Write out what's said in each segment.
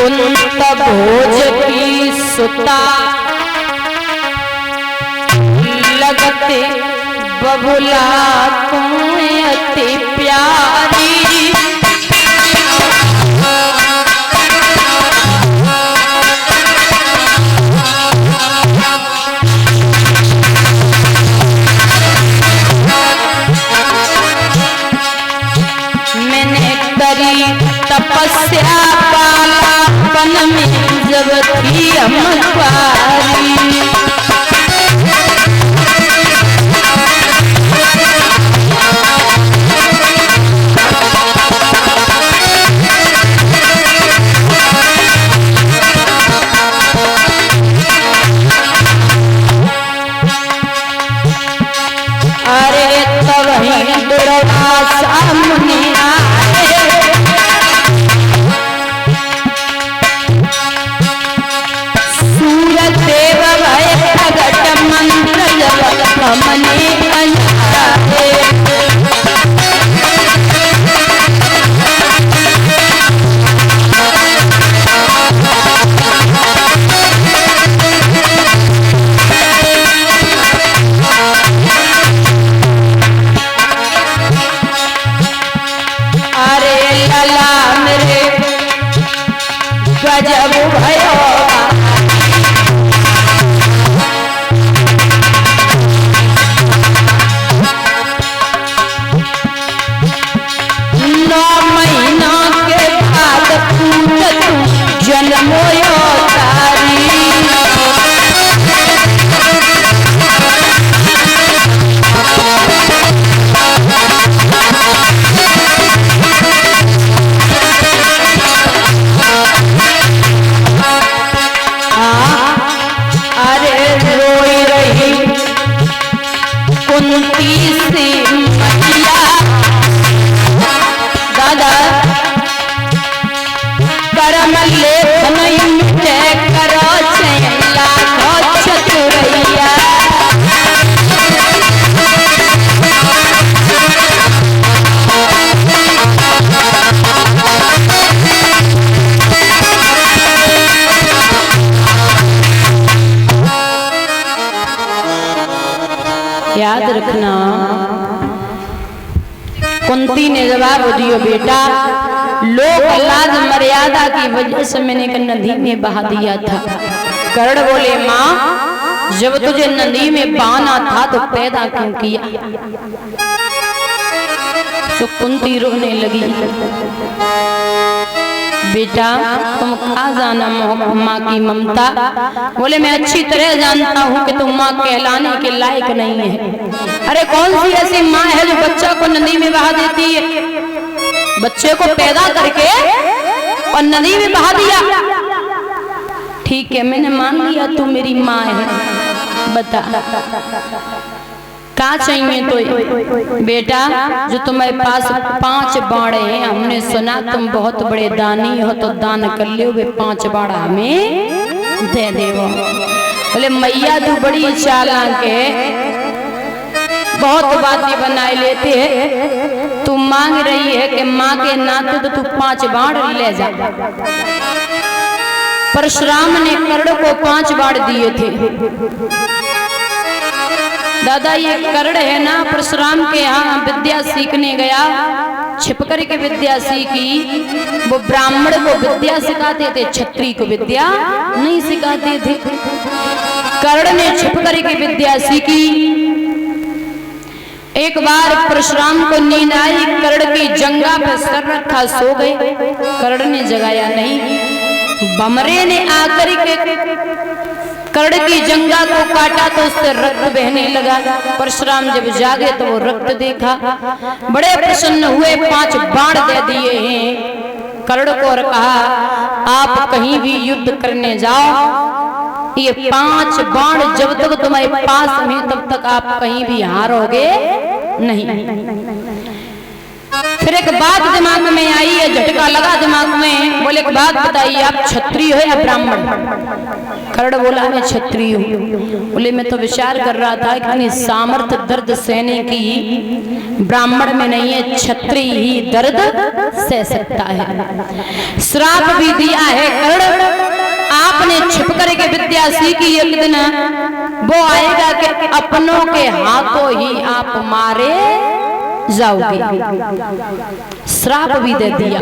कुंत भोज की सुता लगते बबुला तुम्हें अति प्यारी। मैंने करी तपस्या बालापन में जब थी अमरवारी। अरे तब ही दुर्वासा मुनि आए, सूरज देव भय प्रगट मंत्र जप मने अंजाए। गजब भयो नौ महीना के बाद पूजत जन्मोयो तारी। कुंती से मैया दादा करम लेखन मिटे करो चैला चतुरैया। याद रखना, कुंती ने जवाब दियो, बेटा लोक लाज मर्यादा की वजह से मैंने एक नदी में बहा दिया था। कर्ण बोले माँ जब तुझे नदी में बहाना था तो पैदा क्यों किया? तो कुंती रोने लगी, बेटा तुम खा जाना माँ की ममता। बोले मैं अच्छी तरह जानता हूँ कि तुम माँ कहलाने के लायक नहीं है। अरे कौन सी ऐसी माँ है जो बच्चा को नदी में बहा देती है? बच्चे को पैदा करके और नदी में बहा दिया। ठीक है मैंने मान लिया तू मेरी माँ है, बता क्या चाहिए? तो बेटा जो तुम्हारे पास 5 बाड़े हैं, हमने सुना तुम बहुत बड़े दानी हो तो दान कर लियो, वे 5 बाड़ा हमें दे देवो। बोले मैया तू बड़ी चालाक है, बहुत बातें बनाए लेते है। तू मांग रही है कि माँ के नाते तो तू 5 बाड़ ले जा। परशुराम ने कर्ण को 5 बाड़ दिए थे। दादा ये कर्ण है ना, परशुराम के यहाँ विद्या सीखने गया, छिपकर के विद्या सीखी। वो ब्राह्मण को विद्या सिखाते थे, क्षत्रिय को विद्या नहीं सिखाते थे। कर्ण ने छिपकर की विद्या सीखी। एक बार परशुराम को नींद आई, कर्ण की जंगा पर सर रखा सो गए। कर्ण ने जगाया नहीं, बमरे ने आकर के कर्ण की जंगा को काटा तो उससे रक्त बहने लगा। परशुराम जब जागे तो वो रक्त देखा, बड़े प्रसन्न हुए, 5 बाण दे दिए हैं कर्ण को और कहा आप कहीं भी युद्ध करने जाओ, ये 5 बाण जब तक तुम्हारे पास में तब तक आप कहीं भी हारोगे नहीं। फिर एक बात दिमाग में आई है, झटका लगा दिमाग में। बोले एक बात बताइए, आप क्षत्रिय हो या ब्राह्मण? कर्ण बोला मैं क्षत्रिय हूँ। बोले मैं तो विचार कर रहा था कि इतनी सामर्थ्य दर्द सहने की ब्राह्मण में नहीं है, क्षत्रिय ही दर्द सह सकता है। श्राप भी दिया है कर्ण, आपने छिप करके विद्या सीखी, एक दिन वो आएगा कि अपनों के हाथों ही आप मारे जाओगे। श्राप भी दे दिया।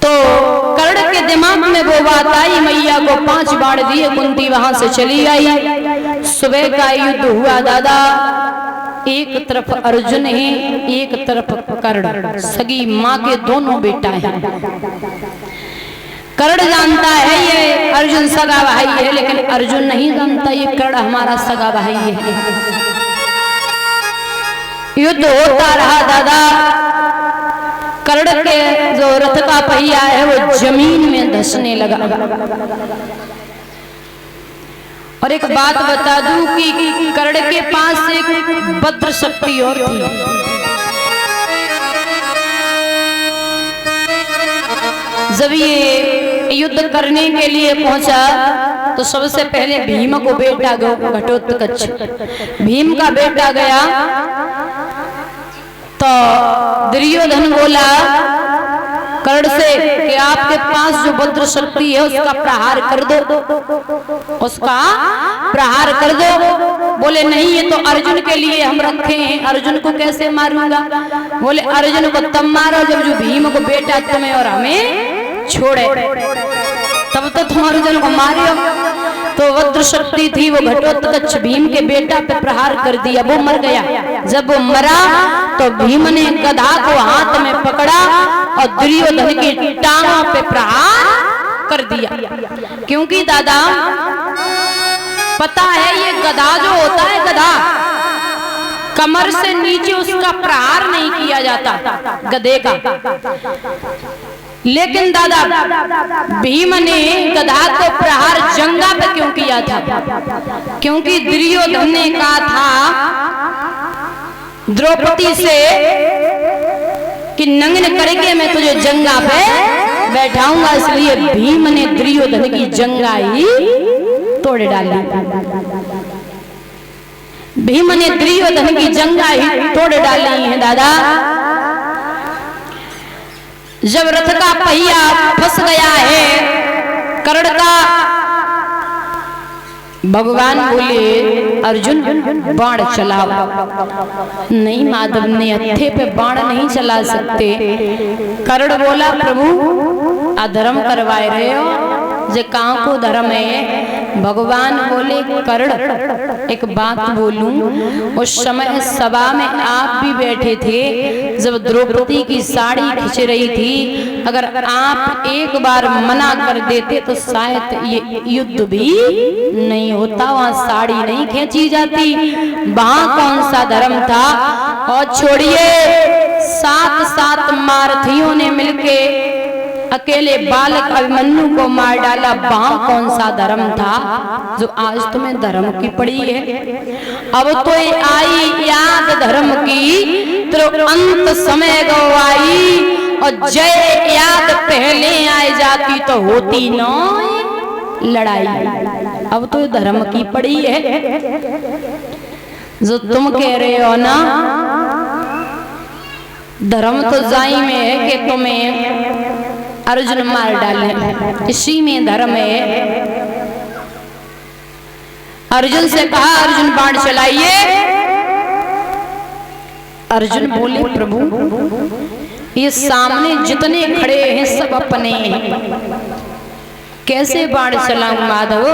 तो कर्ण के दिमाग में वो बात आई, मैया को 5 बाण दिए, कुंती वहां से चली आई। सुबह का युद्ध हुआ दादा, एक तरफ अर्जुन है, एक तरफ कर्ण, सगी माँ के दोनों बेटा हैं। कर्ण जानता है ये अर्जुन सगा भाई है, लेकिन अर्जुन नहीं जानता ये कर्ण हमारा सगा भाई है। युद्ध होता रहा दादा, कर्ण के जो रथ का पहिया है वो जमीन में धंसने लगा। और एक बात बता दूं कि कर्ण के पास एक भद्र शक्ति और थी। जब ये युद्ध करने के लिए पहुंचा तो सबसे पहले भीम को बेटा घटोत्कच, भीम का बेटा गया। तो दुर्योधन बोला कर्ण से कि आपके पास जो भद्र शक्ति है उसका प्रहार कर दो, उसका प्रहार कर दो। बोले नहीं, ये तो अर्जुन के लिए हम रखे हैं, अर्जुन को कैसे मारूंगा। बोले अर्जुन को तब मारो जब जो भीम को बेटा तुम्हें और हमें छोड़े, तब तो तुम अर्जुन को मारियो। तो वज्र शक्ति थी, वो घटोत्कच भीम के बेटा पे प्रहार कर दिया, वो मर गया। जब वो मरा तो भीम ने गदा को हाथ में पकड़ा और दुर्योधन की टांगों पे प्रहार कर दिया। क्योंकि दादा पता है ये गदा जो होता है, गदा कमर से नीचे उसका प्रहार नहीं किया जाता गदे का। लेकिन दादा भीम ने गदा को प्रहार जंगा पे क्यों किया था? क्योंकि दुर्योधन ने कहा था द्रौपदी से कि नंगन करके मैं तुझे जंगा पे बैठाऊंगा, इसलिए भीम ने दुर्योधन की जंगा ही तोड़ डाली। भीम ने दुर्योधन की जंगा ही तोड़ डाली है दादा। जब रथ का पहिया फंस गया है कर्ण का, भगवान बोले अर्जुन बाण चलाओ। नहीं माधव ने हत्थे पे बाण नहीं चला सकते। कर्ण बोला प्रभु अधर्म करवाए रहे हो, जे कहाँ को धर्म है। भगवान बोले कर्ण एक बात बोलूं, उस समय सभा में आप भी बैठे थे जब द्रौपदी की साड़ी खींच रही थी। अगर आप एक बार मना कर देते तो शायद ये युद्ध भी नहीं होता, वहां साड़ी नहीं खींची जाती। वहां कौन सा धर्म था? और छोड़िए 7 मारथियों ने मिलके अकेले बालक अभिमन्यु को मार डाला, वहां कौन सा धर्म था जो आज तुम्हें धर्म की पड़ी है? अब तो आई याद धर्म की, तो अंत समय गवाई, और जय याद पहले आ जाती तो होती न लड़ाई। अब तो धर्म की पड़ी है जो तुम कह रहे हो ना। धर्म तो जाई में है कि तुम्हें अर्जुन मार डाले, इसी में धर्म है। अर्जुन से कहा अर्जुन बाण चलाइए। अर्जुन बोले प्रभु ये सामने जितने खड़े हैं सब अपने हैं, कैसे बाण चलाऊं माधव?